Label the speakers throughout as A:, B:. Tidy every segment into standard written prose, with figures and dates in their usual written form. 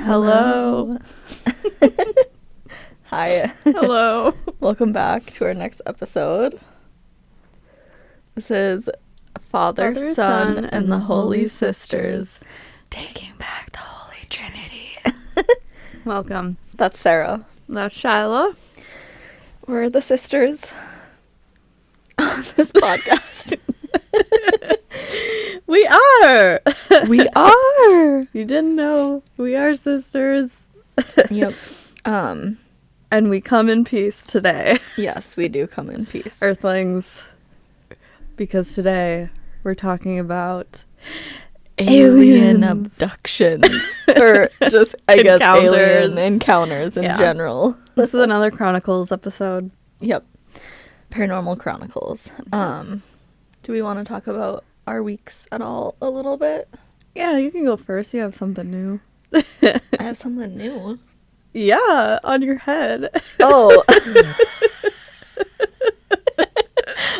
A: Hello.
B: Hi.
A: Hello.
B: Welcome back to our next episode. This is Father, Son, and the Holy Sisters. Taking back the Holy Trinity.
A: Welcome.
B: That's Sarah.
A: That's Shyla.
B: We're the sisters on this podcast.
A: We are.
B: We are.
A: You didn't know. We are sisters.
B: Yep.
A: And we come in peace today.
B: Yes, we do come in peace.
A: Earthlings. Because today we're talking about
B: Alien
A: aliens.
B: abductions. Or just, I guess,
A: Encounters.
B: alien encounters in general.
A: This is another Chronicles episode.
B: Yep. Paranormal Chronicles. Do we want to talk about our weeks at all a little bit?
A: Yeah, you can go first. You have something new.
B: I have something new.
A: Yeah, on your head.
B: Oh.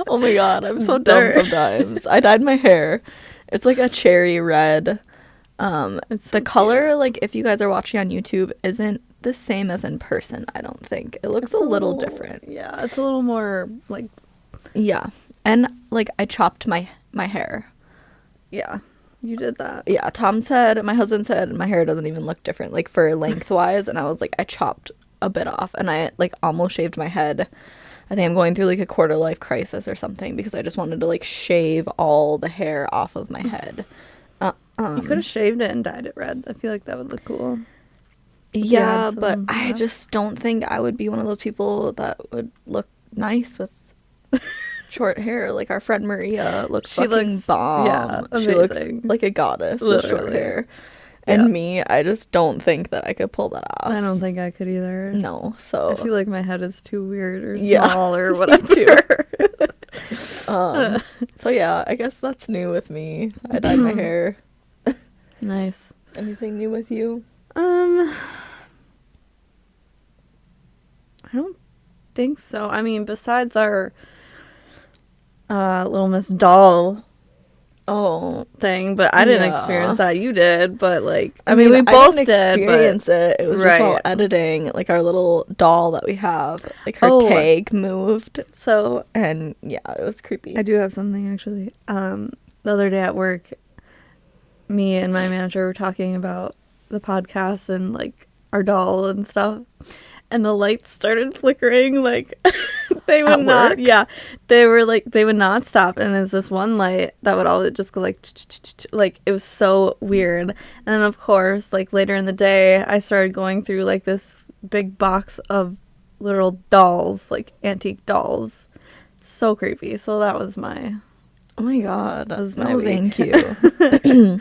B: Oh my god, I'm so dumb sometimes. I dyed my hair. It's like a cherry red.
A: It's so
B: The color, like if you guys are watching on YouTube, isn't the same as in person, I don't think. It looks a little different.
A: Yeah, it's a little more like...
B: Yeah. And like I chopped my hair.
A: Yeah, you did that.
B: Yeah, my husband said my hair doesn't even look different, like for lengthwise, and I was like, I chopped a bit off, and I like almost shaved my head. I think I'm going through like a quarter life crisis or something because I just wanted to like shave all the hair off of my head.
A: You could have shaved it and dyed it red. I feel like that would look cool.
B: Yeah,
A: some,
B: but I just don't think I would be one of those people that would look nice with short hair. Like our friend Maria looks fucking bomb.
A: Yeah,
B: she
A: amazing.
B: looks like a goddess with short
A: Literally.
B: hair. And me, I just don't think that I could pull that off.
A: I don't think I could either.
B: No, so
A: I feel like my head is too weird or
B: Yeah.
A: small or whatever.
B: so yeah, I guess that's new with me. I dyed my hair.
A: Nice.
B: Anything new with you?
A: I don't think so. I mean, besides our Little Miss Doll
B: Oh,
A: thing, but I didn't
B: Yeah.
A: experience that. You did, but like,
B: I
A: mean,
B: mean,
A: we
B: I
A: both
B: didn't
A: did.
B: experience it. It was just
A: Right.
B: while editing, like our little doll that we have, like her
A: Oh.
B: tag moved,
A: So
B: and yeah, it was creepy.
A: I do have something actually. The other day at work, me and my manager were talking about the podcast and like our doll and stuff, and the lights started flickering. Like they would
B: At
A: not.
B: work?
A: Yeah, they would not stop. And there's this one light that would always just go like it was so weird. And then of course, like later in the day, I started going through like this big box of little dolls, like antique dolls. So creepy. So that was my...
B: Oh my god,
A: That was my
B: no,
A: week.
B: thank you.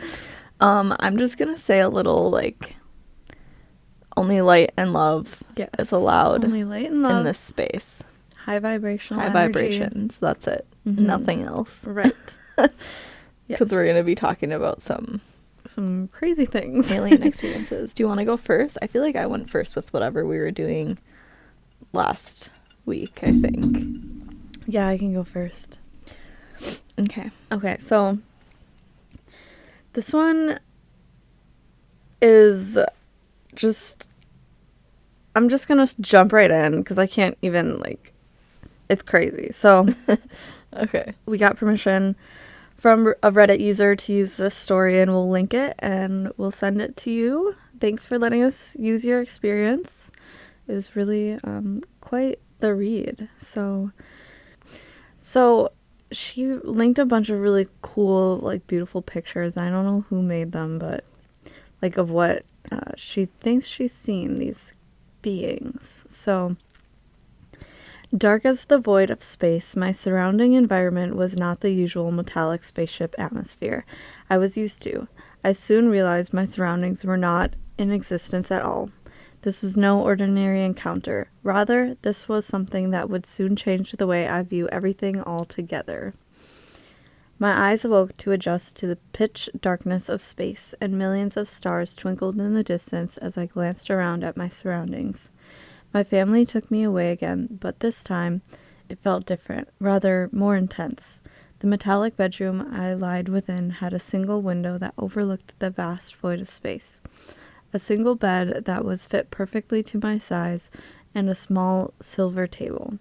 B: I'm just gonna say a little like, only light and love
A: Yes.
B: is allowed
A: Only light and love.
B: in this space.
A: High vibrational
B: High
A: energy.
B: vibrations. That's it.
A: Mhm.
B: Nothing else.
A: Right.
B: Because we're gonna be talking about some
A: some crazy things.
B: alien experiences. Do you want to go first? I feel like I went first with whatever we were doing last week, I think.
A: Yeah, I can go first.
B: Okay.
A: Okay, so this one is just... I'm just gonna jump right in because I can't even, like... It's crazy. So...
B: Okay.
A: We got permission from a Reddit user to use this story, and we'll link it and we'll send it to you. Thanks for letting us use your experience. It was really quite the read. So she linked a bunch of really cool, like, beautiful pictures. I don't know who made them, but like of what she thinks she's seen, these beings. So... Dark as the void of space, my surrounding environment was not the usual metallic spaceship atmosphere I was used to. I soon realized my surroundings were not in existence at all. This was no ordinary encounter. Rather, this was something that would soon change the way I view everything altogether. My eyes awoke to adjust to the pitch darkness of space, and millions of stars twinkled in the distance as I glanced around at my surroundings. My family took me away again, but this time it felt different, rather more intense. The metallic bedroom I lied within had a single window that overlooked the vast void of space. a single bed that was fit perfectly to my size, and a small silver table.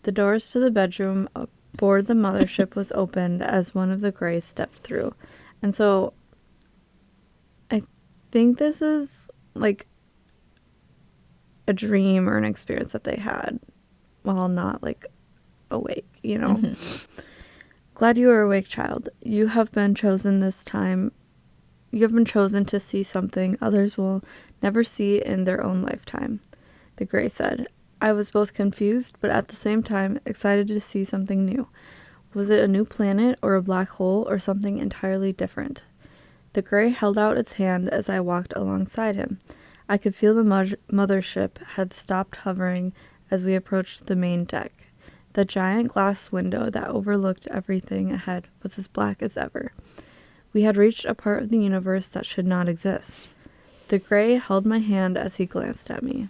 A: The doors to the bedroom aboard the mothership was opened as one of the Greys stepped through. And so I think this is like a dream or an experience that they had while not like awake, you know. Glad you are awake, child. You have been chosen this time. You have been chosen to see something others will never see in their own lifetime, the Grey said. I was both confused, but at the same time excited to see something new. Was it a new planet or a black hole or something entirely different? The Grey held out its hand as I walked alongside him. I could feel the mothership had stopped hovering as we approached the main deck. The giant glass window that overlooked everything ahead was as black as ever. We had reached a part of the universe that should not exist. The Grey held my hand as he glanced at me.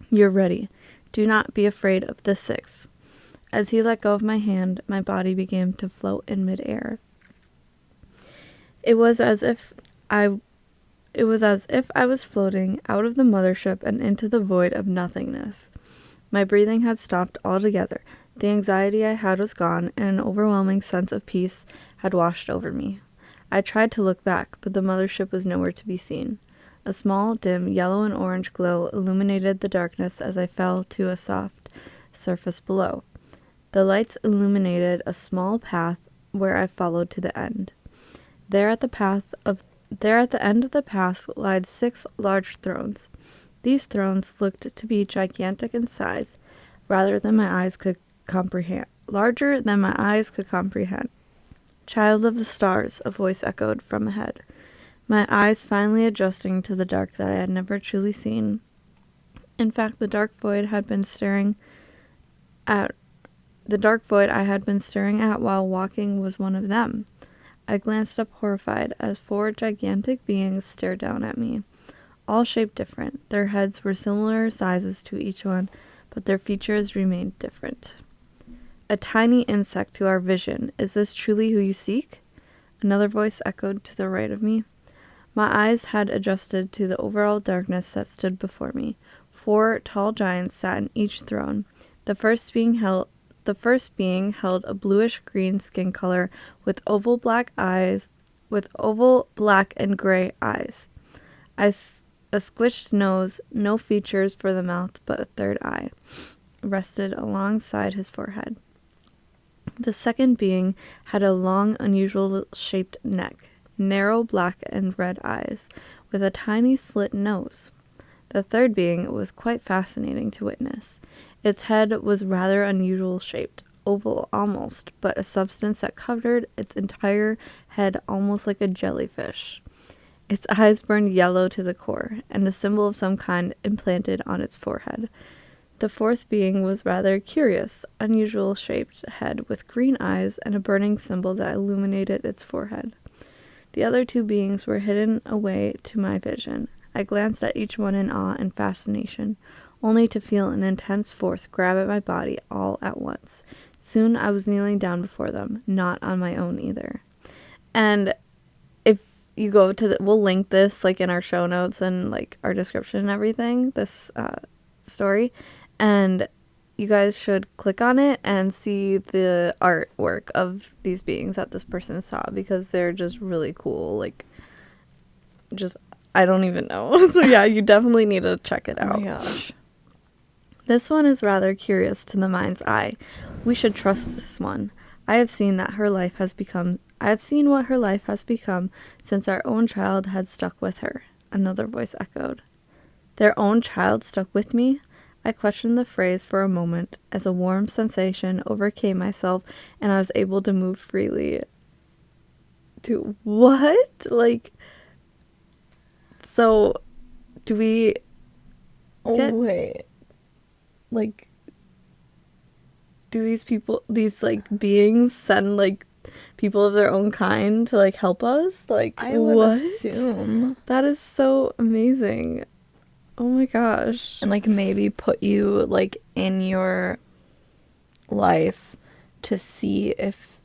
A: You're ready. Do not be afraid of the six. As he let go of my hand, my body began to float in midair. It was as if I was floating out of the mothership and into the void of nothingness. My breathing had stopped altogether. The anxiety I had was gone, and an overwhelming sense of peace had washed over me. I tried to look back, but the mothership was nowhere to be seen. A small, dim, yellow and orange glow illuminated the darkness as I fell to a soft surface below. The lights illuminated a small path where I followed to the end. There at the end of the path lied 6 large thrones. These thrones looked to be gigantic in size, larger than my eyes could comprehend. Child of the stars, a voice echoed from ahead. My eyes finally adjusting to the dark that I had never truly seen. In fact, the dark void I had been staring at while walking was one of them. I glanced up horrified as 4 gigantic beings stared down at me. All shaped different. Their heads were similar sizes to each one, but their features remained different. A tiny insect to our vision. Is this truly who you seek? Another voice echoed to the right of me. My eyes had adjusted to the overall darkness that stood before me. 4 tall giants sat in each throne. The first being held a bluish-green skin color with oval black and gray eyes. A squished nose, no features for the mouth, but a third eye, rested alongside his forehead. The second being had a long, unusual-shaped neck, narrow black and red eyes, with a tiny slit nose. The third being was quite fascinating to witness. Its head was rather unusual-shaped, oval almost, but a substance that covered its entire head almost like a jellyfish. Its eyes burned yellow to the core, and a symbol of some kind implanted on its forehead. The fourth being was rather curious, unusual-shaped head with green eyes and a burning symbol that illuminated its forehead. The other 2 beings were hidden away to my vision. I glanced at each one in awe and fascination, only to feel an intense force grab at my body all at once. Soon I was kneeling down before them, not on my own either. And if you go to we'll link this like in our show notes and like our description and everything, this story, and you guys should click on it and see the artwork of these beings that this person saw, because they're just really cool. Like, just, I don't even know. So yeah, you definitely need to check it out.
B: Oh my gosh.
A: This one is rather curious to the mind's eye. We should trust this one. I have seen what her life has become since our own child had stuck with her. Another voice echoed. Their own child stuck with me? I questioned the phrase for a moment as a warm sensation overcame myself and I was able to move freely. To what? Like, so do we get...
B: Oh, wait.
A: Like, do these like beings send like people of their own kind to like help us? Like,
B: I would assume.
A: That is so amazing. Oh my gosh.
B: And like maybe put you like in your life to see if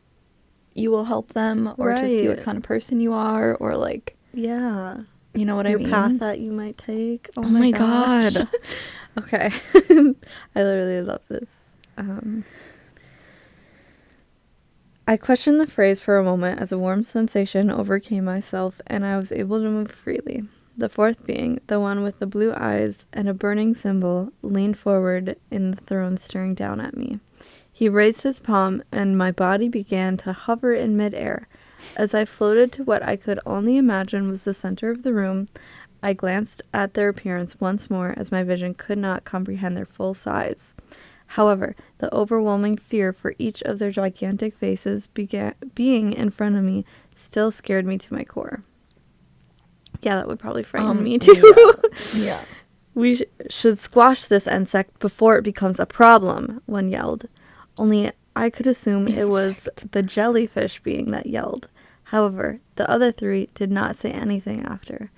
B: you will help them, or to see what kind of person you are, or like,
A: yeah,
B: You know what I
A: your
B: mean?
A: path that you might take.
B: Oh my
A: gosh.
B: God.
A: Okay. I literally love this. I questioned the phrase for a moment as a warm sensation overcame myself and I was able to move freely. The fourth being, the one with the blue eyes and a burning symbol, leaned forward in the throne staring down at me. He raised his palm and my body began to hover in midair. As I floated to what I could only imagine was the center of the room, I glanced at their appearance once more as my vision could not comprehend their full size. However, the overwhelming fear for each of their gigantic faces being in front of me still scared me to my core. Yeah, that would probably frighten me too.
B: Yeah.
A: We should squash this insect before it becomes a problem, one yelled. Only I could assume it was the jellyfish being that yelled. However, the other three did not say anything after.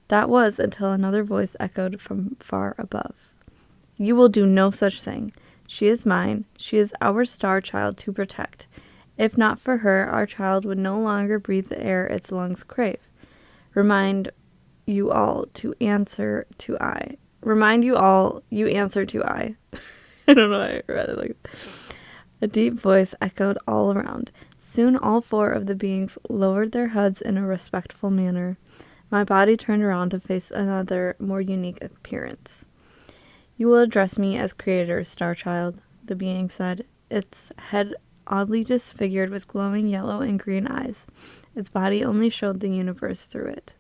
A: That was until another voice echoed from far above. You will do no such thing. She is mine. She is our star child to protect. If not for her, our child would no longer breathe the air its lungs crave. Remind you all to answer to I. Remind you all you answer to I. I don't know, I read it like that. A deep voice echoed all around. Soon all four of the beings lowered their heads in a respectful manner. My body turned around to face another, more unique appearance. You will address me as creator, star child, the being said, its head oddly disfigured with glowing yellow and green eyes. Its body only showed the universe through it.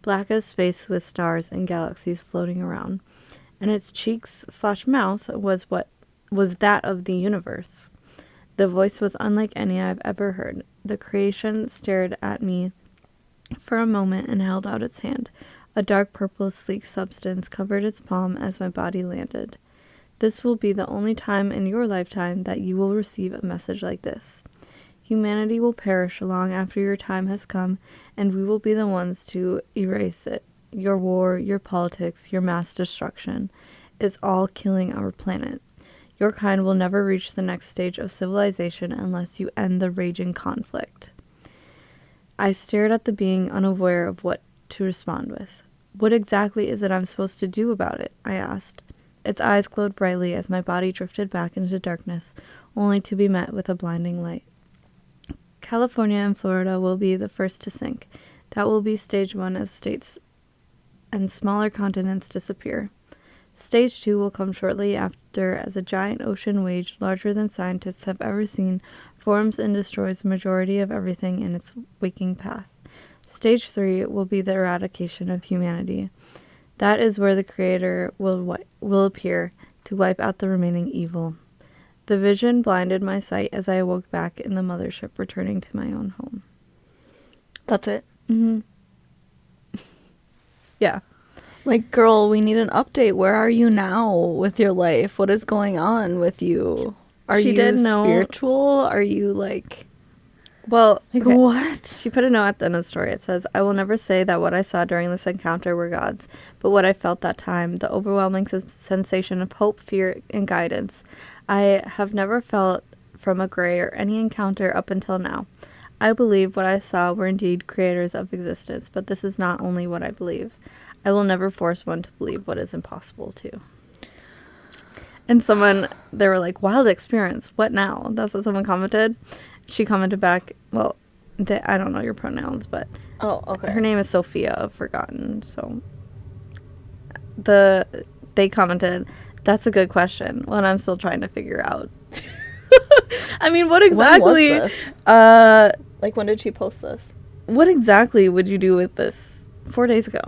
A: Black as space with stars and galaxies floating around. And its cheeks/mouth was that of the universe. The voice was unlike any I've ever heard. The creation stared at me for a moment and held out its hand. A dark purple sleek substance covered its palm as my body landed. This will be the only time in your lifetime that you will receive a message like this. Humanity will perish long after your time has come, and we will be the ones to erase it. Your war, your politics, your mass destruction. It's all killing our planet. Your kind will never reach the next stage of civilization unless you end the raging conflict. I stared at the being, unaware of what to respond with. What exactly is it I'm supposed to do about it? I asked. Its eyes glowed brightly as my body drifted back into darkness, only to be met with a blinding light. California and Florida will be the first to sink. That will be stage 1 as states and smaller continents disappear. Stage 2 will come shortly after as a giant ocean wave larger than scientists have ever seen forms and destroys the majority of everything in its waking path. Stage 3 will be the eradication of humanity. That is where the Creator will appear to wipe out the remaining evil. The vision blinded my sight as I awoke back in the mothership, returning to my own home.
B: That's it?
A: Mm-hmm. Yeah.
B: Like, girl, we need an update. Where are you now with your life? What is going on with you? Are you spiritual? Are you like...
A: Well,
B: like,
A: okay.
B: What?
A: She put a note at the end of the story. It says, I will never say that what I saw during this encounter were gods, but what I felt that time, the overwhelming sensation of hope, fear, and guidance, I have never felt from a gray or any encounter up until now. I believe what I saw were indeed creators of existence, but this is not only what I believe. I will never force one to believe what is impossible to. And they were like, wild experience. What now? That's what someone commented. She commented back, well, I don't know your pronouns, but
B: oh, okay.
A: Her name is SofiaofForgotten. So they commented, that's a good question. One I'm still trying to figure out. I mean, what exactly?
B: When was this? Like, when did she post this?
A: What exactly would you do with this? 4 days ago.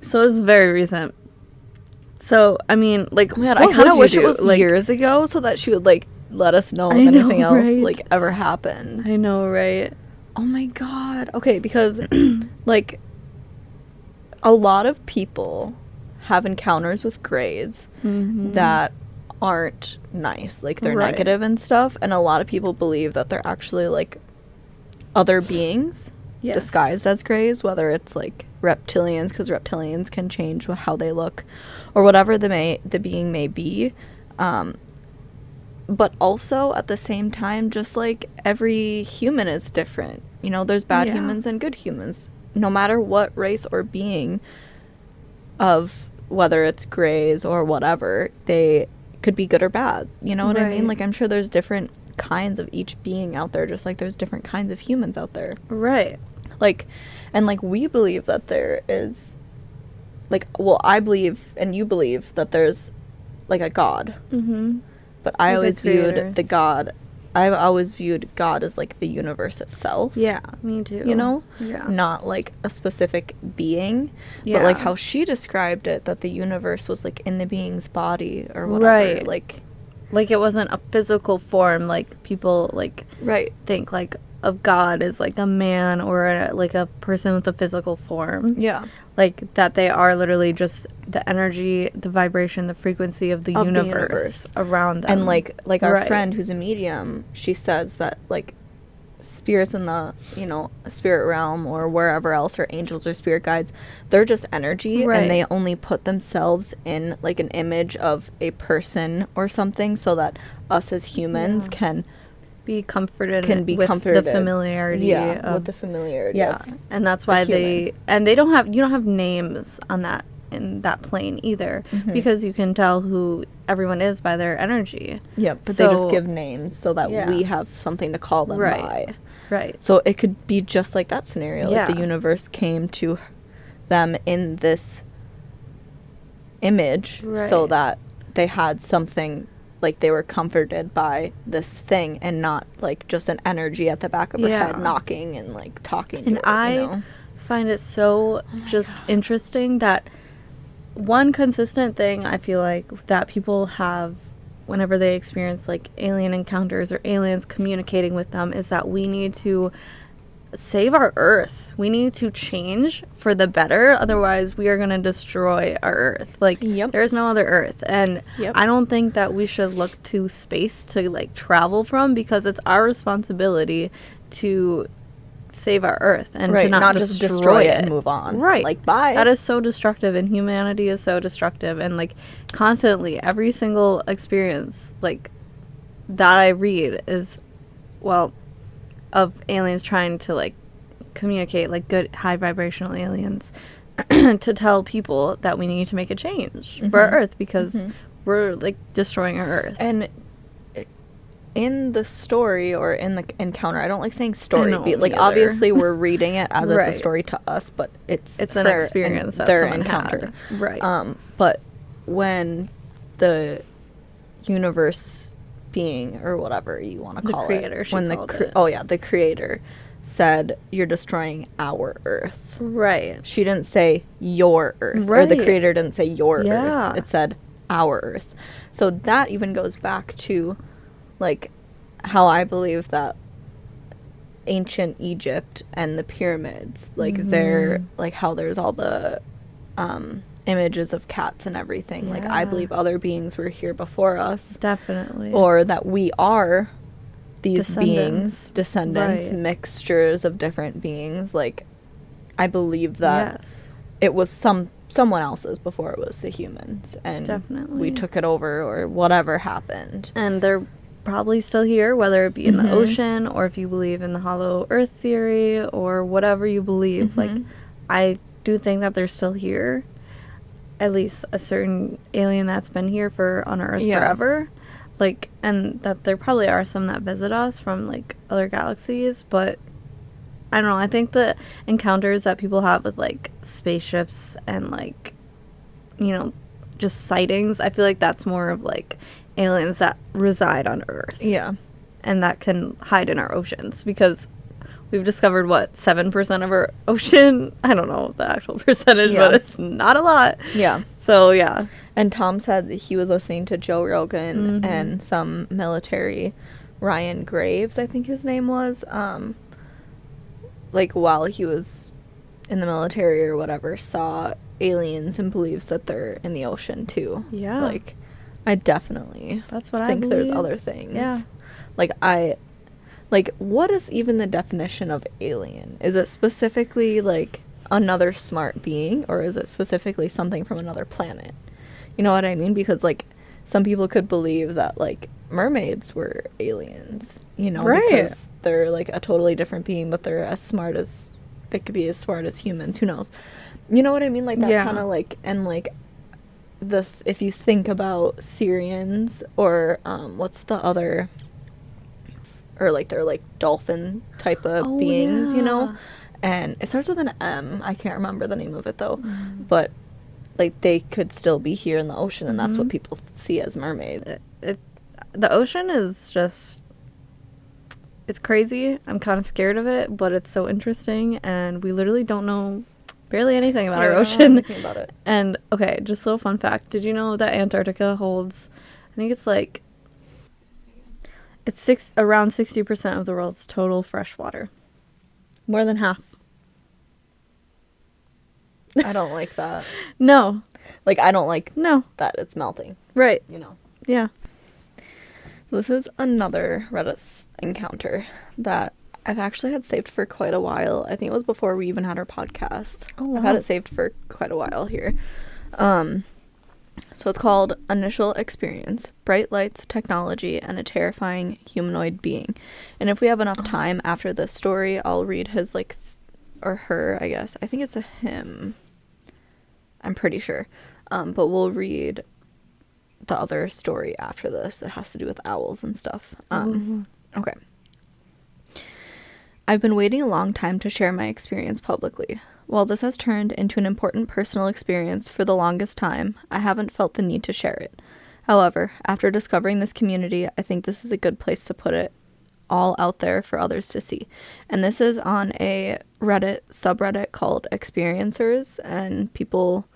A: So it's very recent. So, I mean, like,
B: oh my God, I kind of wish it was like, years ago so that she would, like, let us know if anything else, like, ever happened.
A: I know, right?
B: Oh my God. Okay, because, like, a lot of people have encounters with grays that aren't nice. Like, they're negative and stuff. And a lot of people believe that they're actually, like, other beings disguised as grays, whether it's, like, reptilians, because reptilians can change how they look, or whatever the being may be. But also, at the same time, just like every human is different. You know, there's bad humans and good humans. no matter what race or being of, whether it's grays or whatever, they could be good or bad. You know what I mean?
A: Right.
B: Like, I'm sure there's different kinds of each being out there, just like there's different kinds of humans out there.
A: Right.
B: Like, and like, we believe that there is, like, well, I believe and you believe that there's like a God.
A: Mm-hmm.
B: But I
A: Like a
B: always
A: creator.
B: I've always viewed God as like the universe itself.
A: Yeah, me too.
B: You know?
A: Yeah.
B: Not like a specific being.
A: Yeah.
B: But like how she described it, that the universe was like in the being's body or whatever.
A: Right.
B: Like
A: it wasn't a physical form like people like
B: right.
A: think like of God as like a man or like a person with a physical form.
B: Yeah.
A: Like that they are literally just the energy, the vibration, the frequency of the universe around them.
B: And like our
A: Right.
B: friend who's a medium, she says that like spirits in the, you know, spirit realm or wherever else, or angels or spirit guides, they're just energy.
A: Right.
B: And they only put themselves in like an image of a person or something, so that us as humans
A: Yeah.
B: can
A: be comforted
B: with
A: the familiarity of,
B: with the familiarity
A: yeah,
B: of
A: and that's why
B: human.
A: they don't have names on that in that plane either,
B: Mhm.
A: because you can tell who everyone is by their energy.
B: Yep, but they just
A: So-
B: give names so that
A: Yeah.
B: we have something to call them
A: Right.
B: by.
A: Right.
B: So it could be just like that scenario.
A: Yeah.
B: Like the universe came to them in this image so
A: Right.
B: that they had something, like they were comforted by this thing and not like just an energy at the back of her
A: Yeah.
B: head knocking and like talking
A: And
B: to her,
A: I
B: you know?
A: find it so just interesting that one consistent thing I feel like that people have whenever they experience like alien encounters or aliens communicating with them is that we need to save our earth. We need to change for the better, otherwise we are going to destroy our earth. Like
B: Yep.
A: there's no other earth, and
B: Yep.
A: I don't think that we should look to space to like travel from, because it's our responsibility to save our earth and to
B: Right,
A: not,
B: just destroy it and move on.
A: Right.
B: Like, bye.
A: That is so destructive, and humanity is so destructive, and like constantly every single experience like that I read is, well, of aliens trying to like communicate, like good high vibrational aliens to tell people that we need to make a change for our
B: Mhm.
A: earth, because
B: Mhm.
A: we're like destroying our earth.
B: And in the story or in the encounter, I don't like saying story.
A: know,
B: Like,
A: me
B: obviously we're reading it as
A: Right.
B: it's a story to us, but it's
A: It's an
B: her
A: experience that
B: their
A: someone
B: encounter.
A: had. Right.
B: But when the universe being, or whatever you want to
A: The
B: call
A: creator,
B: it,
A: she
B: when
A: called it.
B: the creator said, "You're destroying our earth."
A: Right.
B: She didn't say your earth, or
A: Right.
B: the creator didn't say your
A: Yeah.
B: earth. It said our earth. So that even goes back to like how I believe that ancient Egypt and the pyramids, like they're like how there's all the images of cats and everything. Like I
A: Yeah.
B: believe other beings were here before us,
A: Definitely.
B: or that we are these
A: Descendants.
B: descendants,
A: Right.
B: mixtures of different beings. Like I believe that
A: yes.
B: it was someone else's before it was the humans, and
A: Definitely.
B: we took it over, or whatever happened.
A: And they're probably still here, whether it be in the
B: Mhm.
A: ocean, or if you believe in the hollow earth theory, or whatever you believe. Like,
B: Mhm.
A: I do think that they're still here. At least a certain alien that's been here on Earth
B: Yeah.
A: forever. Like, and that there probably are some that visit us from, like, other galaxies, but I don't know. I think the encounters that people have with, like, spaceships and, like, you know, just sightings, I feel like that's more of, like, aliens that reside on Earth
B: Yeah.
A: and that can hide in our oceans, because we've discovered, what, 7% of our ocean? I don't know the actual percentage,
B: Yeah.
A: but it's not a lot.
B: Yeah.
A: So, yeah.
B: And Tom said that he was listening to Joe Rogan
A: Mhm.
B: and some military, Ryan Graves, I think his name was, like while he was in the military or whatever, saw aliens and believes that they're in the ocean too.
A: Yeah.
B: Like, I definitely
A: That's what I
B: think there's
A: believe.
B: other things.
A: Yeah.
B: Like, what is even the definition of alien? Is it specifically, like, another smart being, or is it specifically something from another planet? You know what I mean? Because, like, some people could believe that, like, mermaids were aliens, you know?
A: Right.
B: Because they're, like, a totally different being, but they're as smart as they could be as smart as humans. Who knows? You know what I mean? Like, that kind of, like, and, like, if you think about Syrians or, what's the other, or, like, they're, like, dolphin type of beings, you know? And it starts with an M. I can't remember the name of it, though. But, like, they could still be here in the ocean, and that's what people see as mermaids.
A: The ocean is just, it's crazy. I'm kind of scared of it, but it's so interesting, and we literally don't know barely anything about our ocean.
B: I don't know anything about it.
A: And, okay, just a little fun fact. Did you know that Antarctica holds, I think it's like, it's around 60% of the world's total fresh water. More than half.
B: I don't like that.
A: No.
B: Like, I don't like
A: No.
B: that it's melting,
A: Right.
B: you know?
A: Yeah.
B: This is another Reddit encounter that I've actually had saved for quite a while. I think it was before we even had our podcast.
A: Oh, wow.
B: I've had it saved for quite a while here. So it's called Initial Experience, Bright Lights, Technology, and a Terrifying Humanoid Being. And if we have enough time after this story, I'll read his, like, or her, I guess. I think it's a him. I'm pretty sure. But we'll read the other story after this. It has to do with owls and stuff. Okay. I've been waiting a long time to share my experience publicly. While this has turned into an important personal experience for the longest time, I haven't felt the need to share it. However, after discovering this community, I think this is a good place to put it all out there for others to see. And this is on a Reddit subreddit called Experiencers, and people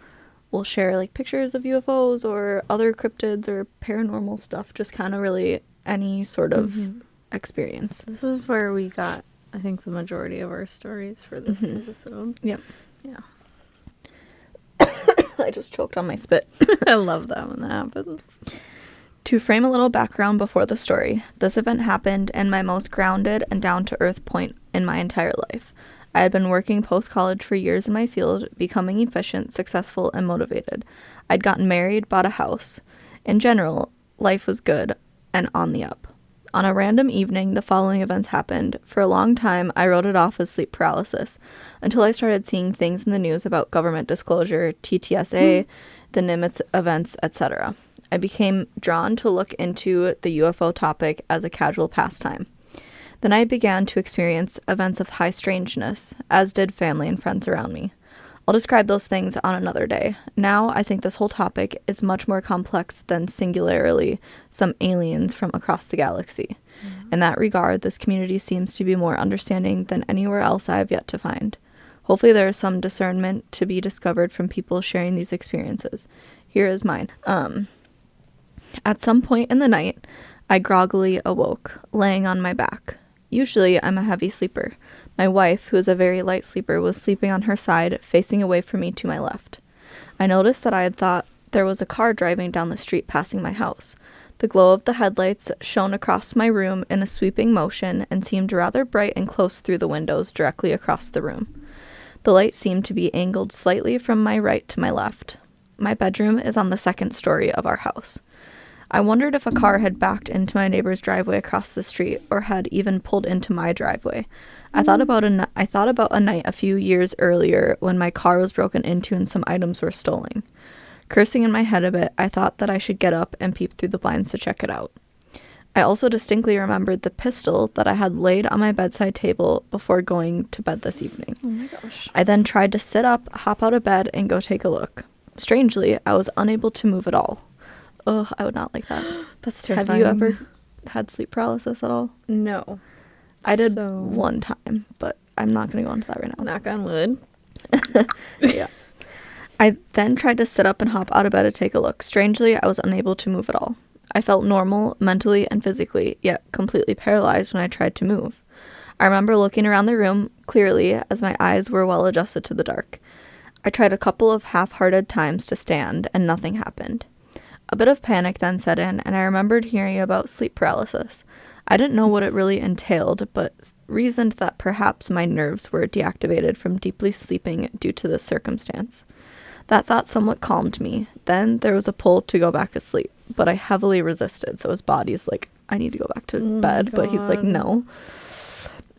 B: will share, like, pictures of UFOs or other cryptids or paranormal stuff, just kind of really any sort of experience.
A: This is where we got, I think, the majority of our stories for this episode.
B: Yep.
A: Yeah.
B: I just choked on my spit.
A: I love that when that happens.
B: To frame a little background before the story, this event happened in my most grounded and down-to-earth point in my entire life. I had been working post-college for years in my field, becoming efficient, successful, and motivated. I'd gotten married, bought a house. In general, life was good and on the up. On a random evening, the following events happened. For a long time, I wrote it off as sleep paralysis, until I started seeing things in the news about government disclosure, TTSA, the Nimitz events, etc. I became drawn to look into the UFO topic as a casual pastime. Then I began to experience events of high strangeness, as did family and friends around me. I'll describe those things on another day. Now, I think this whole topic is much more complex than singularly some aliens from across the galaxy. In that regard, this community seems to be more understanding than anywhere else I have yet to find. Hopefully there is some discernment to be discovered from people sharing these experiences. Here is mine. At some point in the night, I groggily awoke, laying on my back. Usually, I'm a heavy sleeper. My wife, who is a very light sleeper, was sleeping on her side, facing away from me to my left. I noticed that I had thought there was a car driving down the street passing my house. The glow of the headlights shone across my room in a sweeping motion and seemed rather bright and close through the windows directly across the room. The light seemed to be angled slightly from my right to my left. My bedroom is on the second story of our house. I wondered if a car had backed into my neighbor's driveway across the street or had even pulled into my driveway. I thought about a night a few years earlier when my car was broken into and some items were stolen. Cursing in my head a bit, I thought that I should get up and peep through the blinds to check it out. I also distinctly remembered the pistol that I had laid on my bedside table before going to bed this evening.
A: Oh my gosh.
B: I then tried to sit up, hop out of bed, and go take a look. Strangely, I was unable to move at all. Oh, I would not like that.
A: That's terrifying.
B: Have you ever had sleep paralysis at all?
A: No.
B: I did one time, but I'm not going to go into that right now.
A: Knock on wood.
B: Yeah. I then tried to sit up and hop out of bed to take a look. Strangely, I was unable to move at all. I felt normal, mentally and physically, yet completely paralyzed when I tried to move. I remember looking around the room clearly as my eyes were well adjusted to the dark. I tried a couple of half-hearted times to stand, and nothing happened. A bit of panic then set in, and I remembered hearing about sleep paralysis. I didn't know what it really entailed, but reasoned that perhaps my nerves were deactivated from deeply sleeping due to this circumstance. That thought somewhat calmed me. Then there was a pull to go back to sleep, but I heavily resisted, so his body's like, I need to go back to bed, but he's like, no.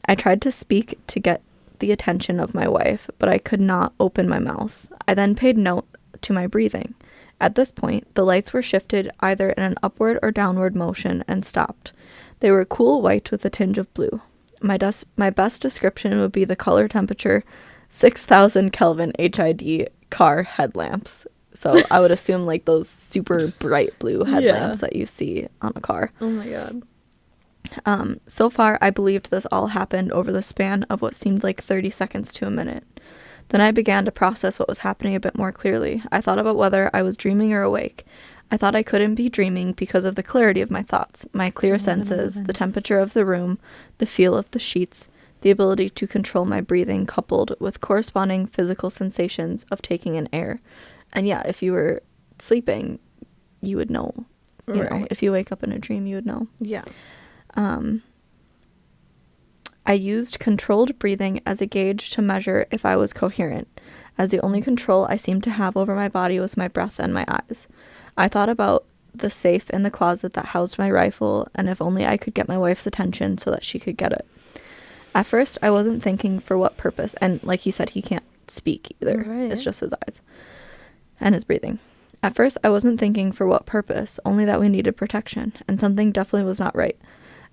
B: I tried to speak to get the attention of my wife, but I could not open my mouth. I then paid note to my breathing. At this point, the lights were shifted either in an upward or downward motion and stopped. They were cool white with a tinge of blue. My best description would be the color temperature 6,000 Kelvin HID car headlamps. So I would assume like those super bright blue headlamps that you see on a car.
A: Oh my god.
B: So far, I believed this all happened over the span of what seemed like 30 seconds to a minute. Then I began to process what was happening a bit more clearly. I thought about whether I was dreaming or awake. I thought I couldn't be dreaming because of the clarity of my thoughts, my clear senses, the temperature of the room, the feel of the sheets, the ability to control my breathing, coupled with corresponding physical sensations of taking in air. And yeah, if you were sleeping, you would know. You know, if you wake up in a dream, you would know.
A: Yeah.
B: I used controlled breathing as a gauge to measure if I was coherent, as the only control I seemed to have over my body was my breath and my eyes. I thought about the safe in the closet that housed my rifle, and if only I could get my wife's attention so that she could get it. At first, I wasn't thinking for what purpose, and like he said, he can't speak either.
A: Right.
B: It's just his eyes and his breathing. At first, I wasn't thinking for what purpose, only that we needed protection, and something definitely was not right.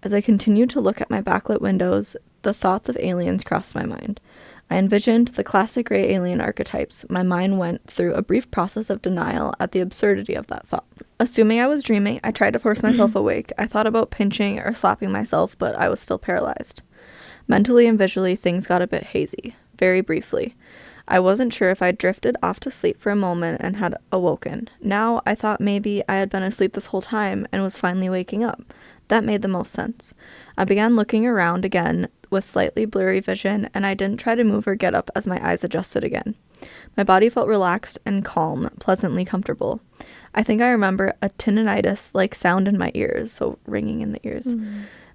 B: As I continued to look at my backlit windows, the thoughts of aliens crossed my mind. I envisioned the classic gray alien archetypes. My mind went through a brief process of denial at the absurdity of that thought. Assuming I was dreaming, I tried to force myself awake. I thought about pinching or slapping myself, but I was still paralyzed. Mentally and visually, things got a bit hazy, very briefly. I wasn't sure if I'd drifted off to sleep for a moment and had awoken. Now, I thought maybe I had been asleep this whole time and was finally waking up. That made the most sense. I began looking around again with slightly blurry vision, and I didn't try to move or get up as my eyes adjusted again. My body felt relaxed and calm, pleasantly comfortable. I think I remember a tinnitus-like sound in my ears, so ringing in the ears.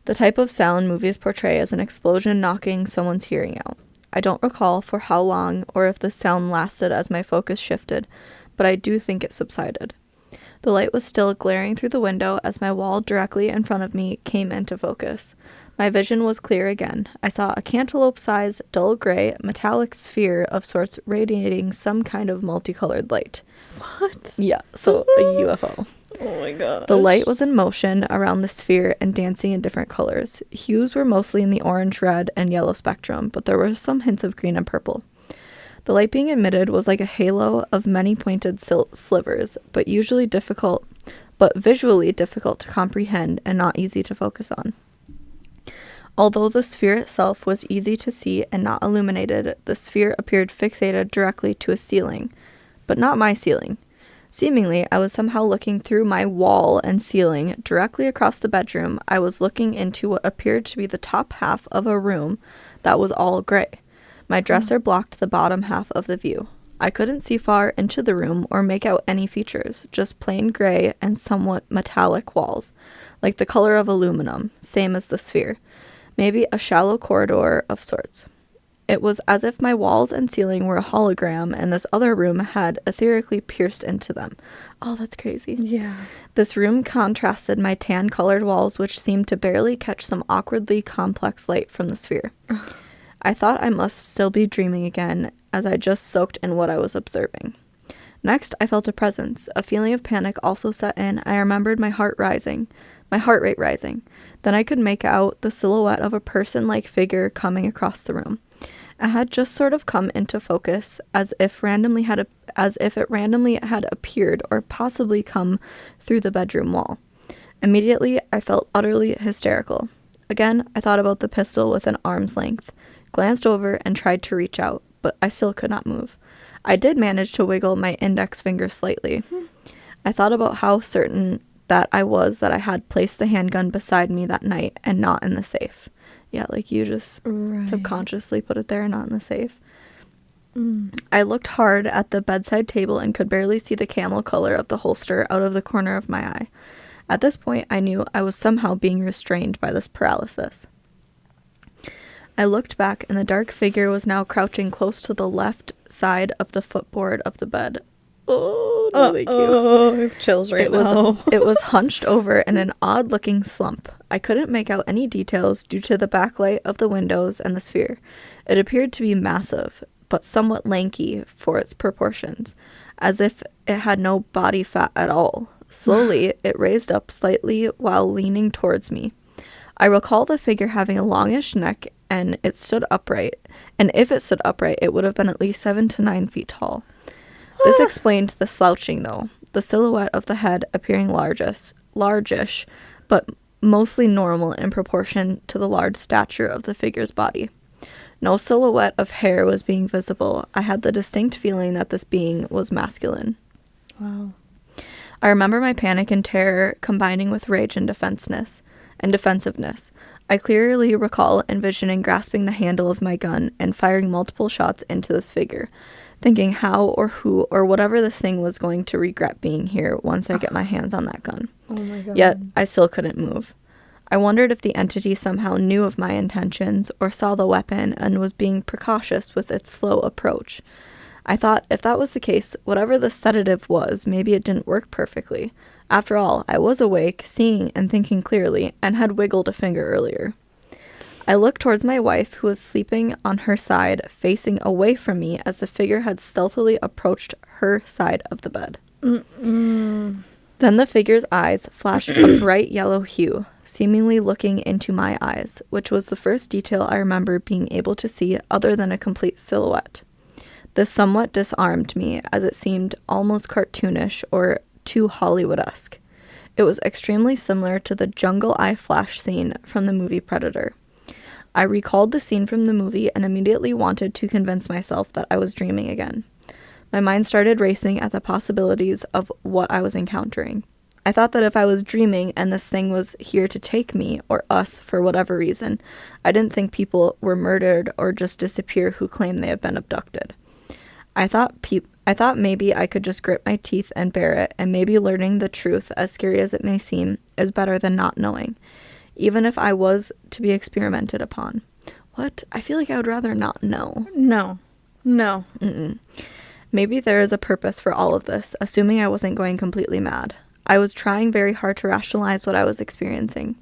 B: The type of sound movies portray as an explosion knocking someone's hearing out. I don't recall for how long or if the sound lasted as my focus shifted, but I do think it subsided. The light was still glaring through the window as my wall directly in front of me came into focus. My vision was clear again. I saw a cantaloupe-sized, dull gray, metallic sphere of sorts radiating some kind of multicolored light.
A: What?
B: Yeah, so a UFO.
A: Oh my god.
B: The light was in motion around the sphere and dancing in different colors. Hues were mostly in the orange, red, and yellow spectrum, but there were some hints of green and purple. The light being emitted was like a halo of many pointed slivers, but visually difficult to comprehend and not easy to focus on. Although the sphere itself was easy to see and not illuminated, the sphere appeared fixated directly to a ceiling, but not my ceiling. Seemingly, I was somehow looking through my wall and ceiling directly across the bedroom. I was looking into what appeared to be the top half of a room that was all gray. My dresser blocked the bottom half of the view. I couldn't see far into the room or make out any features, just plain gray and somewhat metallic walls, like the color of aluminum, same as the sphere. Maybe a shallow corridor of sorts. It was as if my walls and ceiling were a hologram and this other room had etherically pierced into them. Oh, that's crazy.
A: Yeah.
B: This room contrasted my tan-colored walls, which seemed to barely catch some awkwardly complex light from the sphere. I thought I must still be dreaming again, as I just soaked in what I was observing. Next, I felt a presence. A feeling of panic also set in. I remembered my heart rate rising. Then I could make out the silhouette of a person-like figure coming across the room. It had just sort of come into focus, as if it randomly had appeared or possibly come through the bedroom wall. Immediately, I felt utterly hysterical. Again, I thought about the pistol within arm's length, glanced over and tried to reach out, but I still could not move. I did manage to wiggle my index finger slightly. I thought about how certain that I was that I had placed the handgun beside me that night and not in the safe. Yeah, like you just subconsciously put it there and not in the safe. I looked hard at the bedside table and could barely see the camel color of the holster out of the corner of my eye. At this point, I knew I was somehow being restrained by this paralysis. I looked back, and the dark figure was now crouching close to the left side of the footboard of the bed. Oh, no, thank you.
A: Oh, I have chills right now.
B: It was hunched over in an odd-looking slump. I couldn't make out any details due to the backlight of the windows and the sphere. It appeared to be massive, but somewhat lanky for its proportions, as if it had no body fat at all. Slowly, it raised up slightly while leaning towards me. I recall the figure having a longish neck, and it stood upright. And if it stood upright, it would have been at least 7 to 9 feet tall. This explained the slouching, though, the silhouette of the head appearing largish, but mostly normal in proportion to the large stature of the figure's body. No silhouette of hair was being visible. I had the distinct feeling that this being was masculine.
A: Wow.
B: I remember my panic and terror combining with rage and defensiveness. I clearly recall envisioning grasping the handle of my gun and firing multiple shots into this figure, thinking how or who or whatever this thing was going to regret being here once I get my hands on that gun.
A: Oh my God.
B: Yet, I still couldn't move. I wondered if the entity somehow knew of my intentions or saw the weapon and was being precautious with its slow approach. I thought if that was the case, whatever the sedative was, maybe it didn't work perfectly. After all, I was awake, seeing and thinking clearly, and had wiggled a finger earlier. I looked towards my wife, who was sleeping on her side, facing away from me as the figure had stealthily approached her side of the bed.
A: Mm-mm.
B: Then the figure's eyes flashed a bright yellow hue, seemingly looking into my eyes, which was the first detail I remember being able to see other than a complete silhouette. This somewhat disarmed me, as it seemed almost cartoonish or too Hollywood-esque. It was extremely similar to the jungle eye flash scene from the movie Predator. I recalled the scene from the movie and immediately wanted to convince myself that I was dreaming again. My mind started racing at the possibilities of what I was encountering. I thought that if I was dreaming and this thing was here to take me, or us, for whatever reason, I didn't think people were murdered or just disappear who claim they have been abducted. I thought maybe I could just grit my teeth and bear it, and maybe learning the truth, as scary as it may seem, is better than not knowing, even if I was to be experimented upon. What? I feel like I would rather not know.
A: No.
B: Mm-mm. Maybe there is a purpose for all of this, assuming I wasn't going completely mad. I was trying very hard to rationalize what I was experiencing.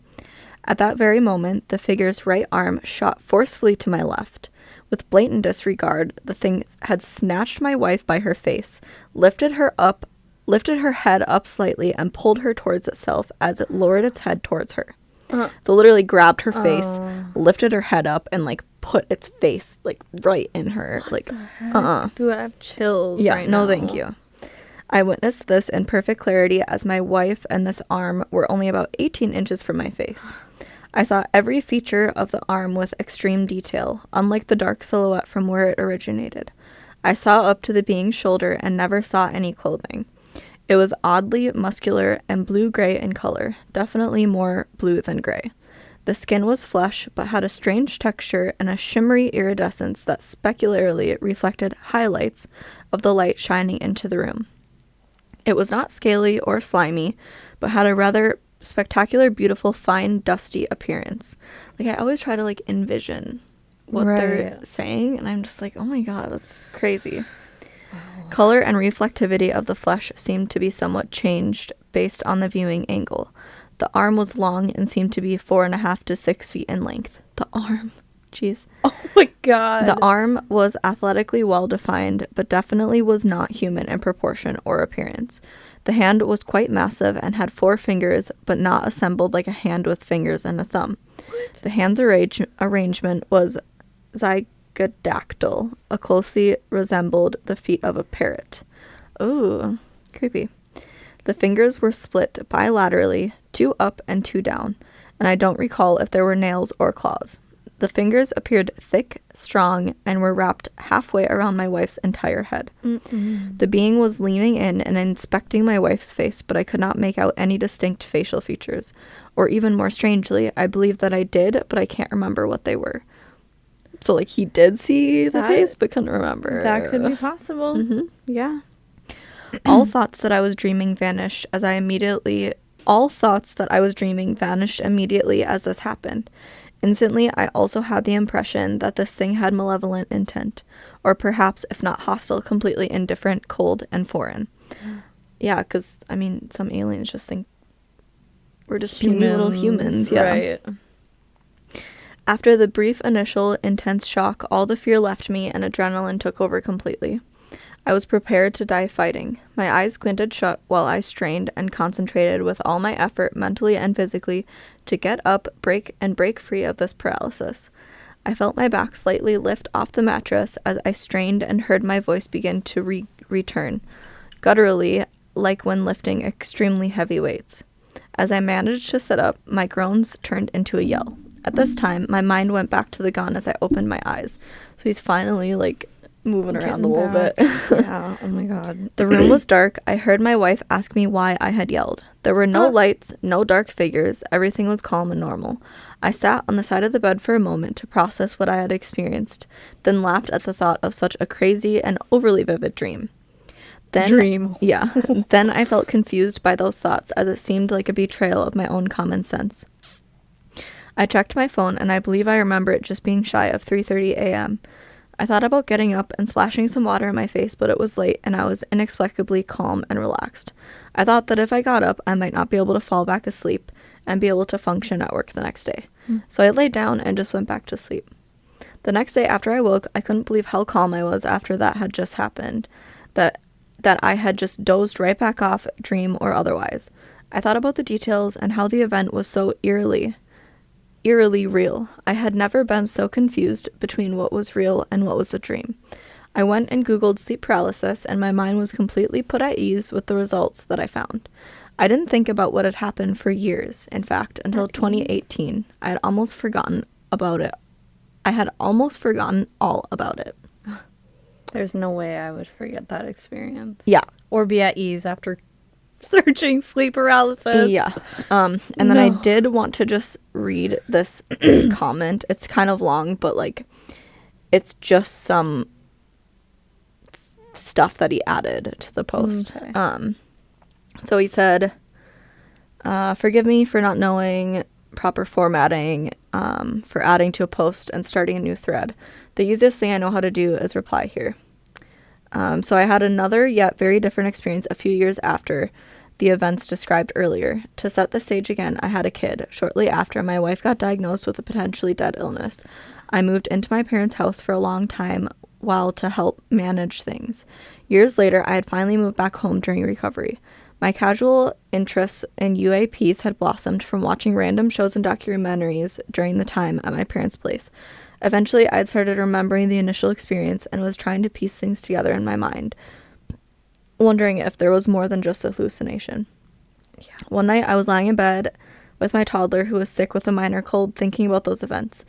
B: At that very moment, the figure's right arm shot forcefully to my left. With blatant disregard, the thing had snatched my wife by her face, lifted her head up slightly, and pulled her towards itself as it lowered its head towards her. So literally grabbed her face, lifted her head up, and like put its face like right in her. Like,
A: Dude, I have chills.
B: Yeah,
A: right
B: no,
A: now.
B: thank you. I witnessed this in perfect clarity as my wife and this arm were only about 18 inches from my face. I saw every feature of the arm with extreme detail, unlike the dark silhouette from where it originated. I saw up to the being's shoulder and never saw any clothing. It was oddly muscular and blue-gray in color, definitely more blue than gray. The skin was flesh, but had a strange texture and a shimmery iridescence that specularly reflected highlights of the light shining into the room. It was not scaly or slimy, but had a rather spectacular, beautiful, fine, dusty appearance. Like, I always try to, like, envision what they're saying, and I'm just like, oh my god, that's crazy. Wow. Color and reflectivity of the flesh seemed to be somewhat changed based on the viewing angle. The arm was long and seemed to be 4.5 to 6 feet in length. The arm. Jeez.
A: Oh my god.
B: The arm was athletically well defined, but definitely was not human in proportion or appearance. The hand was quite massive and had 4 fingers, but not assembled like a hand with fingers and a thumb. What? The hand's arrangement was zygodactyl, closely resembled the feet of a parrot. Ooh, creepy. The fingers were split bilaterally, 2 up and 2 down, and I don't recall if there were nails or claws. The fingers appeared thick, strong, and were wrapped halfway around my wife's entire head. Mm-mm. The being was leaning in and inspecting my wife's face, but I could not make out any distinct facial features. Or even more strangely, I believe that I did, but I can't remember what they were. So, like, he did see the face, but couldn't remember.
A: That could be possible.
B: Mm-hmm.
A: Yeah.
B: All thoughts that I was dreaming vanished immediately as this happened. Instantly, I also had the impression that this thing had malevolent intent, or perhaps, if not hostile, completely indifferent, cold, and foreign. Yeah, because, I mean, some aliens just think we're just puny little humans. Yeah.
A: Right.
B: After the brief initial intense shock, all the fear left me and adrenaline took over completely. I was prepared to die fighting. My eyes squinted shut while I strained and concentrated with all my effort, mentally and physically, to get up, break free of this paralysis. I felt my back slightly lift off the mattress as I strained and heard my voice begin to return, gutturally, like when lifting extremely heavy weights. As I managed to sit up, my groans turned into a yell. At this time, my mind went back to the gun as I opened my eyes. So he's finally, like, moving around a little bit.
A: Yeah, oh my god.
B: The room was dark. I heard my wife ask me why I had yelled. There were no lights, no dark figures. Everything was calm and normal. I sat on the side of the bed for a moment to process what I had experienced, then laughed at the thought of such a crazy and overly vivid dream. Yeah. Then I felt confused by those thoughts as it seemed like a betrayal of my own common sense. I checked my phone and I believe I remember it just being shy of 3:30 a.m. I thought about getting up and splashing some water in my face, but it was late and I was inexplicably calm and relaxed. I thought that if I got up, I might not be able to fall back asleep and be able to function at work the next day. So I laid down and just went back to sleep. The next day after I woke, I couldn't believe how calm I was after that had just happened, that I had just dozed right back off, dream or otherwise. I thought about the details and how the event was so eerily real. I had never been so confused between what was real and what was a dream. I went and Googled sleep paralysis, and my mind was completely put at ease with the results that I found. I didn't think about what had happened for years, in fact, until 2018. I had almost forgotten about it. I had almost forgotten all about it.
A: There's no way I would forget that experience.
B: Yeah.
A: Or be at ease after searching sleep paralysis.
B: Yeah. And then I did want to just read this comment. It's kind of long, but like it's just some stuff that he added to the post.
A: Okay.
B: So he said, forgive me for not knowing proper formatting, for adding to a post and starting a new thread. The easiest thing I know how to do is reply here. So I had another yet very different experience a few years after the events described earlier. To set the stage again, I had a kid. Shortly after, my wife got diagnosed with a potentially dead illness. I moved into my parents' house for a long time while to help manage things. Years later, I had finally moved back home during recovery. My casual interests in UAPs had blossomed from watching random shows and documentaries during the time at my parents' place. Eventually, I had started remembering the initial experience and was trying to piece things together in my mind, wondering if there was more than just a hallucination. Yeah. One night, I was lying in bed with my toddler who was sick with a minor cold, thinking about those events.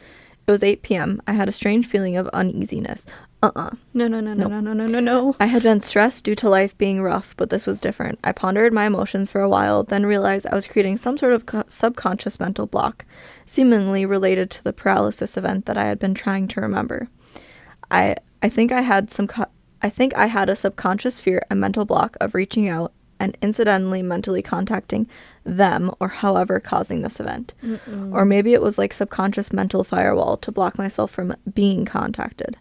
B: It was 8 p.m. I had a strange feeling of uneasiness.
A: No.
B: I had been stressed due to life being rough, but this was different. I pondered my emotions for a while, then realized I was creating some sort of subconscious mental block, seemingly related to the paralysis event that I had been trying to remember. I think I had a subconscious fear and mental block of reaching out and incidentally mentally contacting them or however causing this event. Or maybe it was like subconscious mental firewall to block myself from being contacted.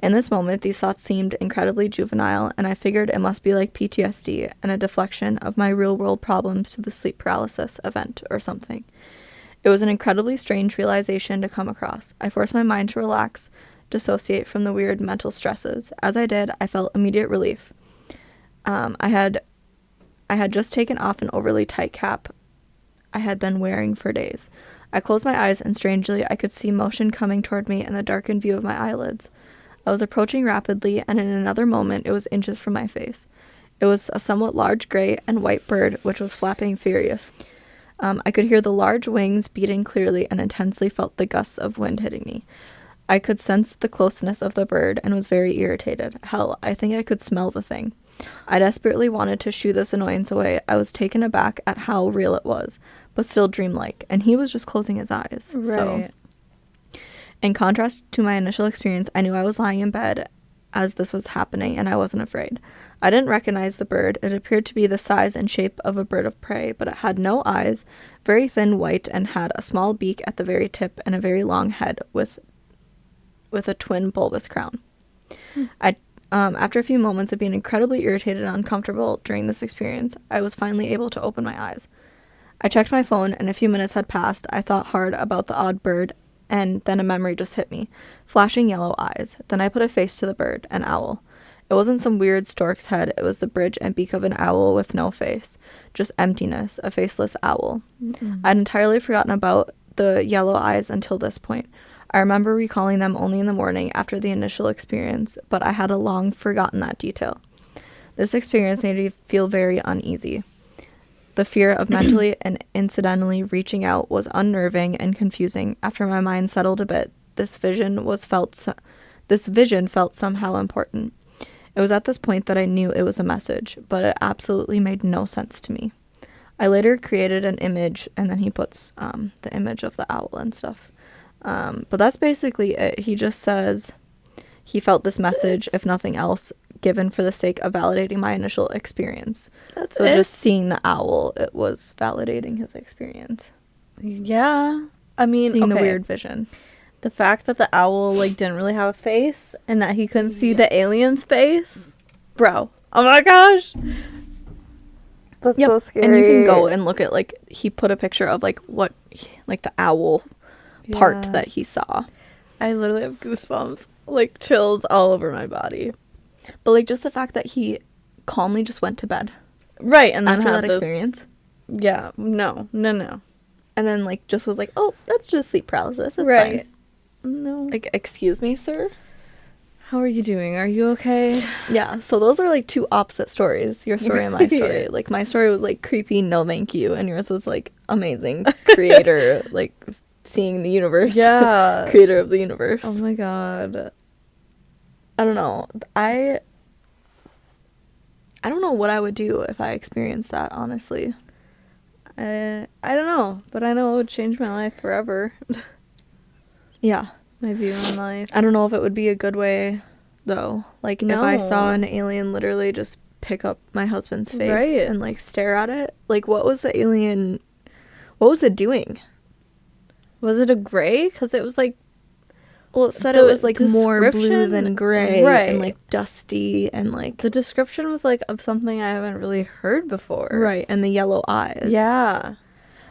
B: In this moment, these thoughts seemed incredibly juvenile, and I figured it must be like PTSD and a deflection of my real-world problems to the sleep paralysis event or something. It was an incredibly strange realization to come across. I forced my mind to relax, dissociate from the weird mental stresses. As I did, I felt immediate relief. I had just taken off an overly tight cap I had been wearing for days. I closed my eyes, and strangely, I could see motion coming toward me in the darkened view of my eyelids. I was approaching rapidly, and in another moment, it was inches from my face. It was a somewhat large gray and white bird, which was flapping furious. I could hear the large wings beating clearly and intensely felt the gusts of wind hitting me. I could sense the closeness of the bird and was very irritated. Hell, I think I could smell the thing. I desperately wanted to shoo this annoyance away. I was taken aback at how real it was, but still dreamlike, and he was just closing his eyes.
A: Right.
B: So, in contrast to my initial experience, I knew I was lying in bed as this was happening, and I wasn't afraid. I didn't recognize the bird. It appeared to be the size and shape of a bird of prey, but it had no eyes, very thin white, and had a small beak at the very tip and a very long head with a twin bulbous crown. After a few moments of being incredibly irritated and uncomfortable during this experience, I was finally able to open my eyes. I checked my phone, and a few minutes had passed. I thought hard about the odd bird and then a memory just hit me. Flashing yellow eyes. Then I put a face to the bird, an owl. It wasn't some weird stork's head. It was the bridge and beak of an owl with no face. Just emptiness, a faceless owl. I'd entirely forgotten about the yellow eyes until this point. I remember recalling them only in the morning after the initial experience, but I had long forgotten that detail. This experience made me feel very uneasy. The fear of mentally and incidentally reaching out was unnerving and confusing. After my mind settled a bit, this vision felt somehow important. It was at this point that I knew it was a message, but it absolutely made no sense to me. I later created an image, and then he puts the image of the owl and stuff. But that's basically it. He just says he felt this message, if nothing else, given for the sake of validating my initial experience. So just seeing the owl, it was validating his experience.
A: Yeah. I mean,
B: seeing the weird vision.
A: The fact that the owl, like, didn't really have a face and that he couldn't see the alien's face. Bro. Oh my gosh. That's so scary.
B: And you can go and look at, like, he put a picture of, like, what, like, the owl part that he saw.
A: I literally have goosebumps, like, chills all over my body.
B: But, like, just the fact that he calmly just went to bed.
A: Right. And then
B: after that experience.
A: Yeah. No.
B: And then, like, just was like, oh, that's just sleep paralysis. That's
A: right.
B: fine.
A: No.
B: Like, excuse me, sir?
A: How are you doing? Are you okay?
B: Yeah, so those are, like, two opposite stories. Your story and my story. Like, my story was, like, creepy, no thank you. And yours was, like, amazing. Creator, like, seeing the universe.
A: Yeah.
B: Creator of the universe.
A: Oh, my God.
B: I don't know. I don't know what I would do if I experienced that, honestly.
A: I don't know. But I know it would change my life forever.
B: Yeah.
A: My view on life.
B: I don't know if it would be a good way, though. Like,
A: No.
B: if I saw an alien literally just pick up my husband's face and, like, stare at it. Like, what was the alien... What was it doing?
A: Was it a gray? Because it was, like...
B: Well, it said it was, like, more blue than gray.
A: Right.
B: And, like, dusty and, like...
A: The description was, like, of something I haven't really heard before.
B: Right, and the yellow eyes.
A: Yeah.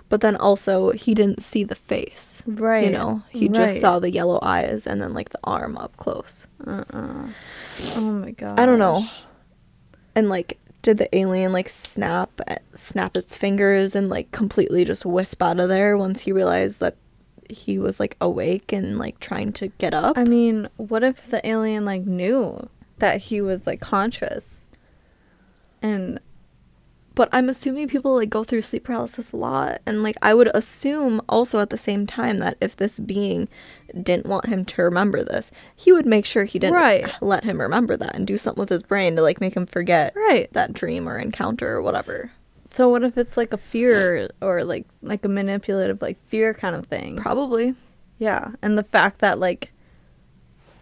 B: But then also, he didn't see the face.
A: Right.
B: You know? He just saw the yellow eyes and then, like, the arm up close.
A: Oh, my God.
B: I don't know. And, like, did the alien, like, snap its fingers and, like, completely just wisp out of there once he realized that he was, like, awake and, like, trying to get up?
A: I mean, what if the alien, like, knew that he was, like, conscious?
B: But I'm assuming people, like, go through sleep paralysis a lot. And, like, I would assume also at the same time that if this being didn't want him to remember this, he would make sure he didn't let him remember that and do something with his brain to, like, make him forget that dream or encounter or whatever.
A: So what if it's, like, a fear or, like a manipulative, like, fear kind of thing?
B: Probably.
A: Yeah. And the fact that, like,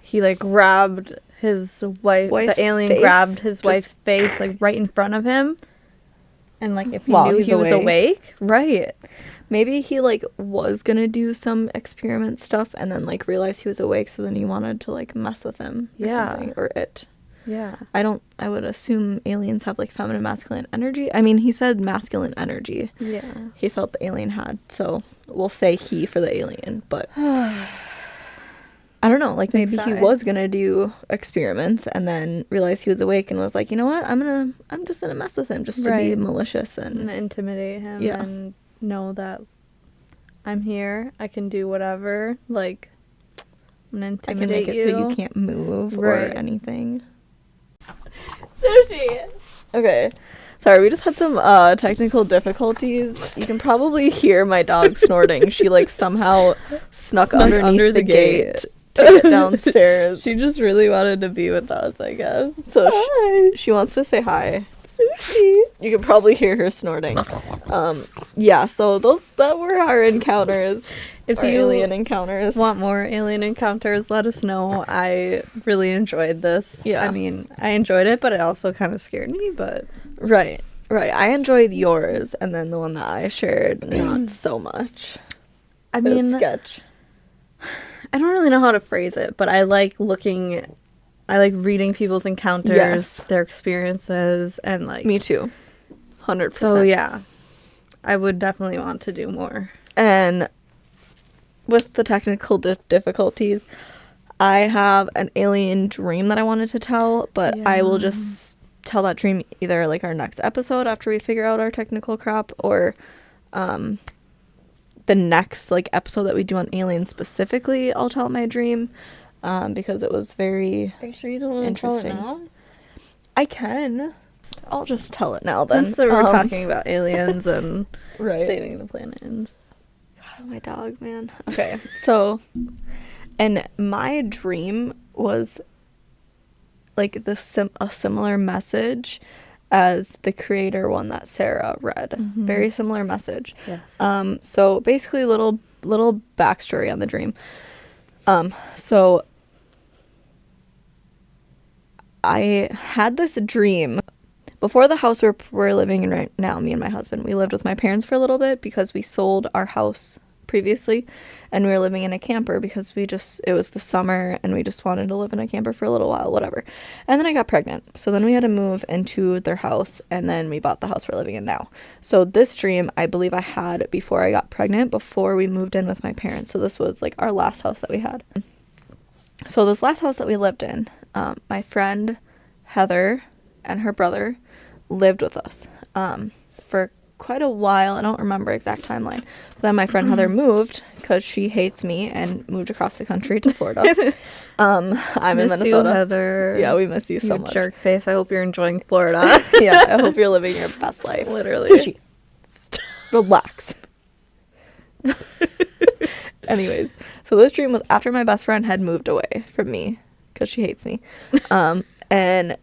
A: he, like, grabbed his the alien grabbed his wife's face, like, right in front of him. And, like, if he knew he was awake. Right.
B: Maybe he, like, was gonna do some experiment stuff and then, like, realized he was awake, so then he wanted to, like, mess with him or something. Or it.
A: Yeah.
B: I would assume aliens have, like, feminine, masculine energy. I mean, he said masculine energy.
A: Yeah.
B: He felt the alien had, so we'll say he for the alien, but... I don't know, like, maybe he was gonna do experiments and then realized he was awake and was like, you know what, I'm just gonna mess with him just to be malicious and
A: intimidate him and know that I'm here, I can do whatever, like, I'm gonna intimidate
B: I can make it so you can't move or anything.
A: Sushi!
B: Okay. Sorry, we just had some technical difficulties. You can probably hear my dog snorting. She, like, somehow snuck under the gate to get downstairs.
A: She just really wanted to be with us, I guess.
B: So she wants to say hi. Sushi. You can probably hear her snorting. Yeah, so that were our encounters.
A: If you
B: alien encounters
A: want more alien encounters, let us know. I really enjoyed this.
B: Yeah.
A: I mean, I enjoyed it, but it also kind of scared me, but...
B: Right. I enjoyed yours, and then the one that I shared, not so much.
A: I mean...
B: sketch.
A: I don't really know how to phrase it, but I like reading people's encounters, their experiences, and, like...
B: Me too. 100%.
A: So, yeah. I would definitely want to do more.
B: And with the technical difficulties, I have an alien dream that I wanted to tell, but I will just tell that dream either like our next episode after we figure out our technical crap, or the next like episode that we do on aliens specifically, I'll tell my dream, because it was very
A: Are you sure you don't want to tell it now?
B: I can. I'll just tell it now then.
A: So we're talking about aliens and
B: right.
A: saving the planet.
B: God, my dog, man. Okay, so, and my dream was like a similar message as the creator one that Sarah read. Mm-hmm. Very similar message.
A: Yes.
B: So basically little backstory on the dream. So I had this dream before the house we're living in right now, me and my husband. We lived with my parents for a little bit because we sold our house previously, and we were living in a camper because it was the summer and we just wanted to live in a camper for a little while, whatever. And then I got pregnant, so then we had to move into their house, and then we bought the house we're living in now. So this dream I believe I had before I got pregnant, before we moved in with my parents. So this was like our last house that we had. So this last house that we lived in, my friend Heather and her brother lived with us for quite a while. I don't remember exact timeline. Then my friend Heather moved because she hates me and moved across the country to Florida. I'm in Minnesota.
A: You, Heather.
B: Yeah, we miss you so
A: You
B: much.
A: Jerk face. I hope you're enjoying Florida.
B: Yeah, I hope you're living your best life.
A: Literally.
B: Sushi. Relax. Anyways, so this dream was after my best friend had moved away from me because she hates me. And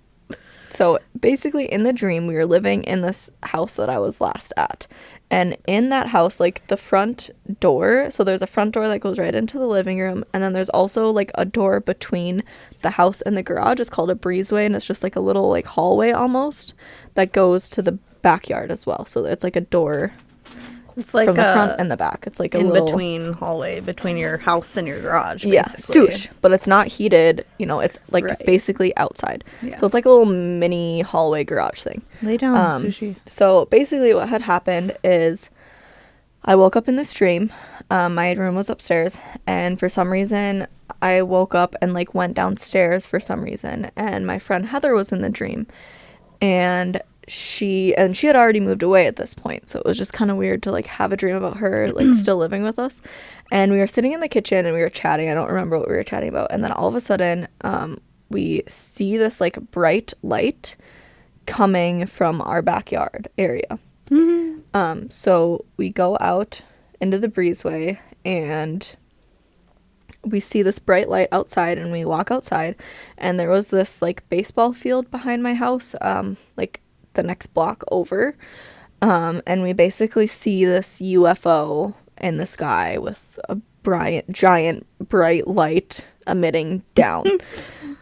B: so basically in the dream, we were living in this house that I was last at. And in that house, like the front door, so there's a front door that goes right into the living room. And then there's also like a door between the house and the garage. It's called a breezeway, and it's just like a little like hallway almost that goes to the backyard as well. So it's like a door. It's like from the front and the back. It's like a little
A: in-between hallway between your house and your garage,
B: yeah,
A: basically.
B: Sush, but it's not heated. You know, it's like basically outside. Yeah. So it's like a little mini hallway garage thing.
A: Lay down, Sushi.
B: So basically what had happened is I woke up in this dream. My room was upstairs, and for some reason I woke up and like went downstairs for some reason, and my friend Heather was in the dream, and she had already moved away at this point, so it was just kind of weird to like have a dream about her like still living with us. And we were sitting in the kitchen and we were chatting. I don't remember what we were chatting about, and then all of a sudden we see this like bright light coming from our backyard area. Mm-hmm. So we go out into the breezeway and we see this bright light outside, and we walk outside, and there was this like baseball field behind my house, like the next block over, and we basically see this UFO in the sky with a giant bright light emitting down.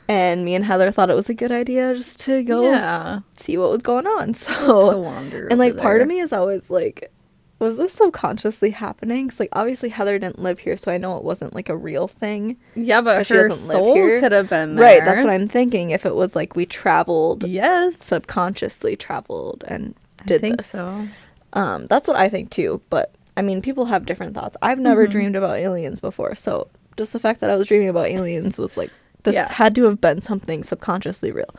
B: And me and Heather thought it was a good idea just to go see what was going on. So let's go wander and like part of me is always like, was this subconsciously happening? Because like obviously Heather didn't live here, so I know it wasn't like a real thing.
A: Yeah, but her soul could have been there.
B: Right, that's what I'm thinking. If it was like we traveled, subconsciously traveled and did this. I think
A: so.
B: That's what I think too. But I mean, people have different thoughts. I've never dreamed about aliens before, so just the fact that I was dreaming about aliens was like, this had to have been something subconsciously real.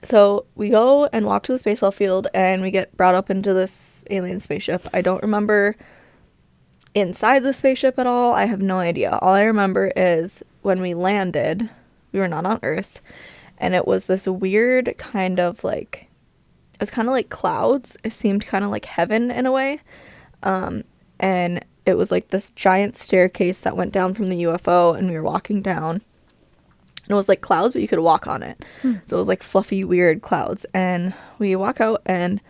B: So we go and walk to this baseball field, and we get brought up into this alien spaceship. I don't remember inside the spaceship at all. I have no idea. All I remember is when we landed, we were not on Earth, and it was this weird kind of like, it was kind of like clouds. It seemed kind of like heaven in a way. And it was like this giant staircase that went down from the UFO, and we were walking down. And it was like clouds, but you could walk on it. So it was like fluffy, weird clouds. And we walk out and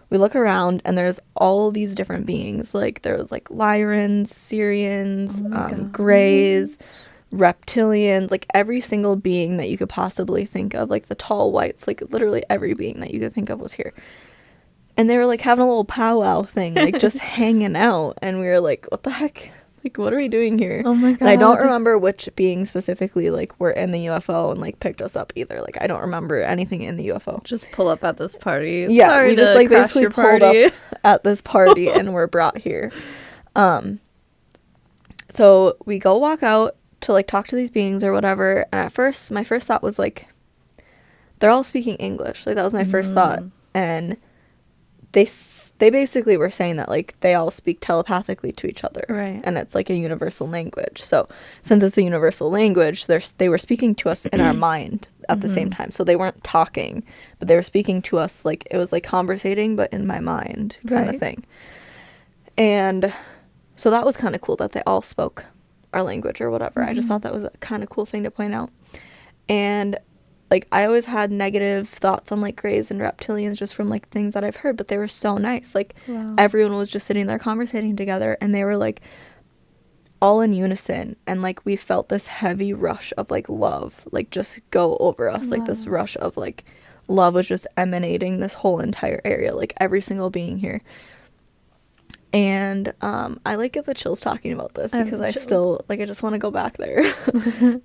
B: we look around, and there's all these different beings. Like there was like Lyrans, Syrians, Greys, reptilians, like every single being that you could possibly think of. Like the tall whites, like literally every being that you could think of was here. And they were like having a little powwow thing, like just hanging out. And we were like, what the heck? Like, what are we doing here?
A: Oh my God.
B: And I don't remember which being specifically, like, were in the UFO and, like, picked us up either. Like, I don't remember anything in the UFO.
A: Just pull up at this party.
B: Yeah, sorry, we just, like, basically pulled up at this party and were brought here. So we go walk out to like talk to these beings or whatever. And at first, my first thought was like, they're all speaking English. Like that was my first thought. And they basically were saying that like they all speak telepathically to each other.
A: Right.
B: And it's like a universal language. So since it's a universal language, they were speaking to us in our mind at the same time. So they weren't talking, but they were speaking to us like it was like conversating, but in my mind kind of thing. And so that was kind of cool that they all spoke our language or whatever. I just thought that was a kind of cool thing to point out. And like I always had negative thoughts on like greys and reptilians just from like things that I've heard, but they were so nice. Like everyone was just sitting there conversating together, and they were like all in unison, and like we felt this heavy rush of like love like just go over us. Like this rush of like love was just emanating this whole entire area, like every single being here. And I like get the chills talking about this because I still like I just want to go back there.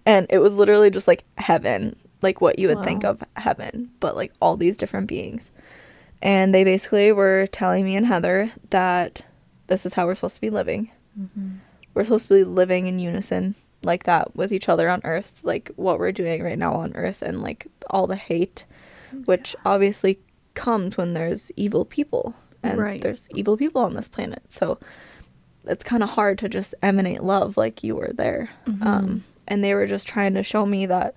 B: And it was literally just like heaven, like what you would think of heaven, but like all these different beings. And they basically were telling me and Heather that this is how we're supposed to be living. We're supposed to be living in unison like that with each other on Earth, like what we're doing right now on Earth, and like all the hate, which obviously comes when there's evil people. And there's evil people on this planet, so it's kind of hard to just emanate love like you were there. And they were just trying to show me that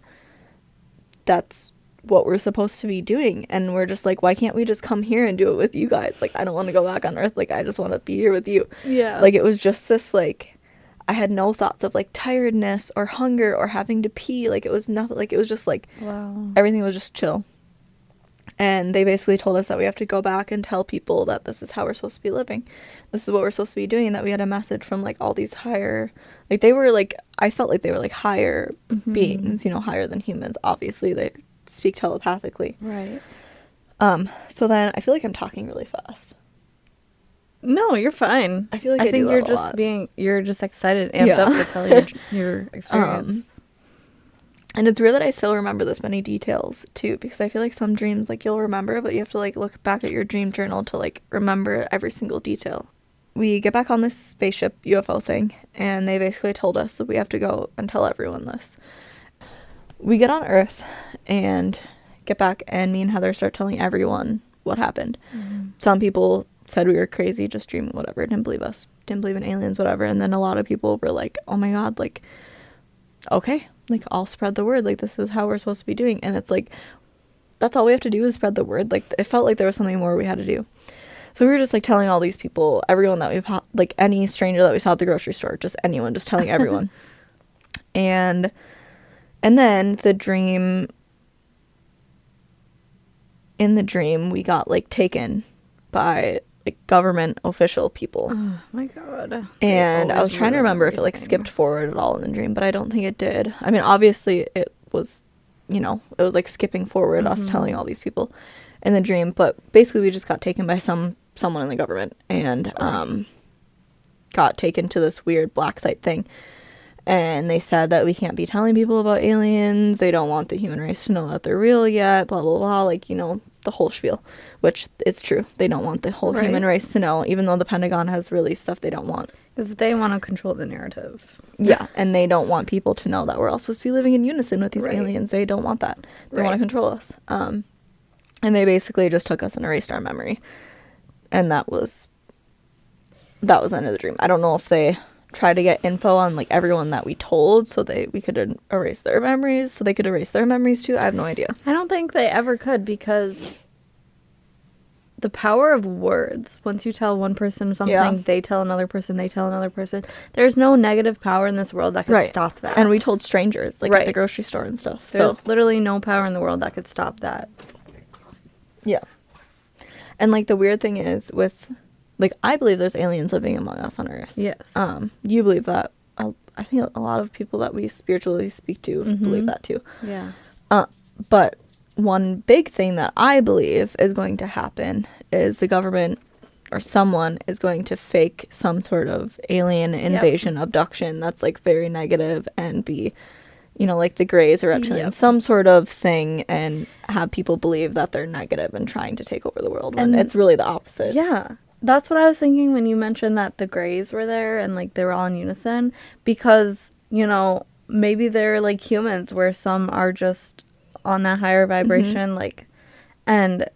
B: that's what we're supposed to be doing, and we're just like, why can't we just come here and do it with you guys? Like I don't want to go back on Earth, like I just want to be here with you. Like it was just this like I had no thoughts of like tiredness or hunger or having to pee. Like it was nothing. Like it was just like everything was just chill. And they basically told us that we have to go back and tell people that this is how we're supposed to be living. This is what we're supposed to be doing, and that we had a message from, like, all these higher... Like, they were, like... I felt like they were, like, higher beings, you know, higher than humans. Obviously, they speak telepathically. So then, I feel like I'm talking really fast.
A: No, you're fine.
B: I feel like
A: I think
B: do
A: you're
B: that a
A: just
B: lot.
A: you're just excited, amped up to tell your experience.
B: And it's weird that I still remember this many details, too, because I feel like some dreams, like, you'll remember, but you have to, like, look back at your dream journal to, like, remember every single detail. We get back on this spaceship UFO thing, and they basically told us that we have to go and tell everyone this. We get on Earth and get back, and me and Heather start telling everyone what happened. Some people said we were crazy, just dreaming, whatever, didn't believe us, didn't believe in aliens, whatever, and then a lot of people were like, oh my god, like, okay, like, I'll spread the word, like, this is how we're supposed to be doing. And it's like, that's all we have to do is spread the word. Like, it felt like there was something more we had to do. So we were just, like, telling all these people, everyone that we like, any stranger that we saw at the grocery store, just anyone, just telling everyone. And then in the dream we got, like, taken by, like, government official people.
A: Oh my god.
B: And I was trying to remember if it, like, skipped forward at all in the dream, but I don't think it did. I mean, obviously it was, you know, it was, like, skipping forward, us telling all these people in the dream, but basically we just got taken by someone in the government, and got taken to this weird black site thing. And they said that we can't be telling people about aliens, they don't want the human race to know that they're real yet, blah blah blah, like, you know, the whole spiel, which it's true. They don't want the whole human race to know, even though the Pentagon has released stuff they don't want.
A: Because they want to control the narrative.
B: Yeah, and they don't want people to know that we're all supposed to be living in unison with these aliens. They don't want that. They want to control us. And they basically just took us and erased our memory. And that was the end of the dream. I don't know if they tried to get info on, like, everyone that we told so we could erase their memories, so they could erase their memories too. I have no idea.
A: I don't think they ever could, because the power of words, once you tell one person something, they tell another person, they tell another person, there's no negative power in this world that could stop that.
B: And we told strangers, like, at the grocery store and stuff.
A: There's literally no power in the world that could stop that.
B: Yeah. And, like, the weird thing is with... Like, I believe there's aliens living among us on Earth.
A: Yes.
B: You believe that. I think a lot of people that we spiritually speak to believe that too.
A: Yeah.
B: But one big thing that I believe is going to happen is the government or someone is going to fake some sort of alien invasion, abduction that's, like, very negative, and be, you know, like the Greys or reptilians, some sort of thing, and have people believe that they're negative and trying to take over the world, when it's really the opposite.
A: Yeah. That's what I was thinking when you mentioned that the Greys were there and like they were all in unison, because, you know, maybe they're like humans where some are just on that higher vibration, like, and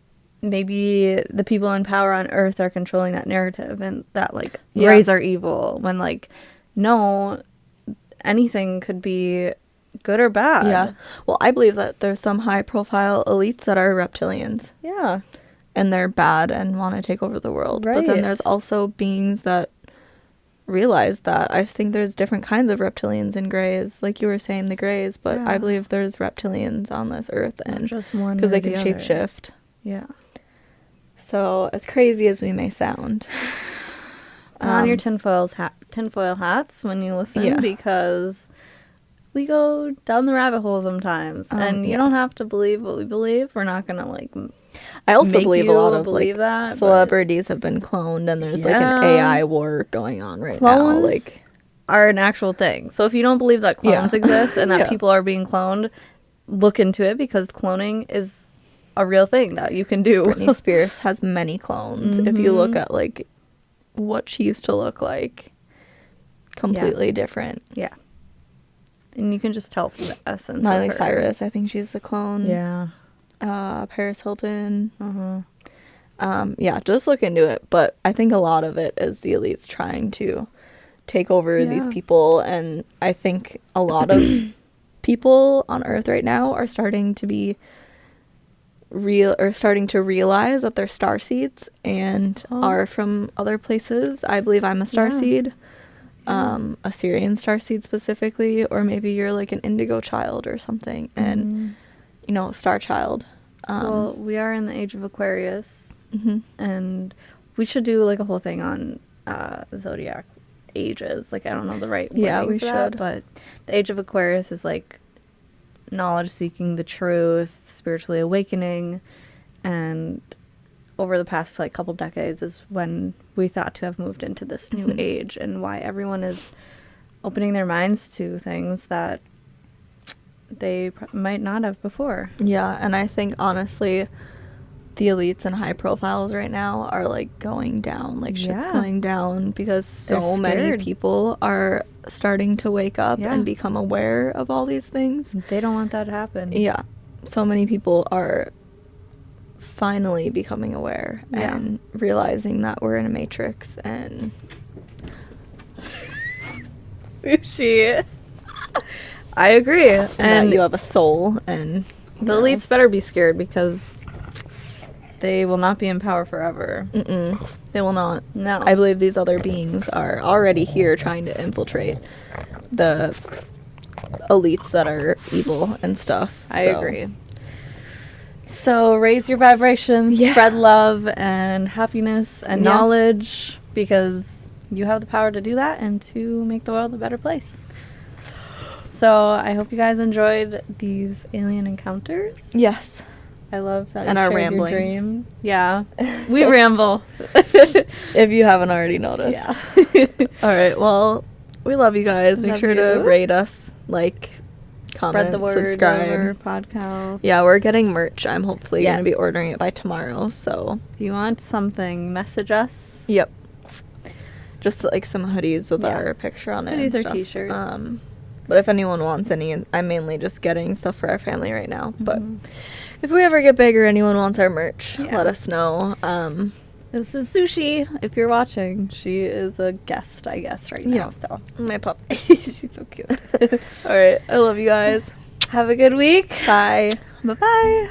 A: maybe the people in power on Earth are controlling that narrative and that like Greys are evil when like no, anything could be good or bad.
B: Yeah. Well, I believe that there's some high profile elites that are reptilians.
A: Yeah.
B: And they're bad and want to take over the world. Right. But then there's also beings that realize that. I think there's different kinds of reptilians and Greys, like you were saying, the Greys. But I believe there's reptilians on this earth, and
A: not just one,
B: because they can shapeshift.
A: Yeah.
B: So as crazy as we may sound,
A: on your tinfoil hats when you listen, because we go down the rabbit hole sometimes, and you don't have to believe what we believe. We're not gonna like.
B: I also believe a lot of
A: believe
B: like
A: that,
B: celebrities have been cloned, and there's like an AI war going on right
A: clones
B: now. Like,
A: are an actual thing. So if you don't believe that clones exist and that people are being cloned, look into it, because cloning is a real thing that you can do.
B: Britney Spears has many clones. If you look at like what she used to look like, completely different.
A: Yeah. And you can just tell from the essence.
B: Miley Cyrus, I think she's a clone.
A: Yeah.
B: Paris Hilton. Yeah, just look into it. But I think a lot of it is the elites trying to take over these people, and I think a lot of people on Earth right now are starting to be starting to realize that they're starseeds and are from other places. I believe I'm a starseed. A Syrian starseed specifically, or maybe you're like an indigo child or something, and you know, star child.
A: Well, we are in the age of Aquarius, and we should do like a whole thing on zodiac ages. Like, I don't know the right wording
B: we
A: for
B: should
A: that, but the age of Aquarius is like knowledge seeking, the truth, spiritually awakening, and over the past like couple decades is when we thought to have moved into this new age, and why everyone is opening their minds to things that they might not have before.
B: Yeah, and I think honestly the elites and high profiles right now are like going down, like shit's going down, because so many people are starting to wake up and become aware of all these things.
A: They don't want that to happen.
B: Yeah, so many people are finally becoming aware and realizing that we're in a matrix and
A: sushi. I agree.
B: And that you have a soul, and
A: the elites better be scared, because they will not be in power forever.
B: They will not.
A: No.
B: I believe these other beings are already here trying to infiltrate the elites that are evil and stuff.
A: I agree. So raise your vibrations, spread love and happiness and knowledge, because you have the power to do that and to make the world a better place. So I hope you guys enjoyed these alien encounters.
B: Yes.
A: I love that.
B: And
A: you
B: our
A: shared
B: rambling.
A: Your dream. Yeah. We ramble.
B: If you haven't already noticed.
A: Yeah.
B: All right. Well, we love you guys. Make sure to rate us, like, comment,
A: spread the word,
B: subscribe.
A: Over podcast.
B: Yeah, we're getting merch. I'm hopefully going to be ordering it by tomorrow. So
A: if you want something, message us.
B: Yep. Just like some hoodies with our picture on it.
A: Hoodies or t-shirts.
B: But if anyone wants any, I'm mainly just getting stuff for our family right now. But if we ever get big or anyone wants our merch, let us know.
A: This is Sushi. If you're watching, she is a guest, I guess, right now. So
B: my pup.
A: She's so cute.
B: All right. I love you guys.
A: Have a good week.
B: Bye.
A: Bye-bye.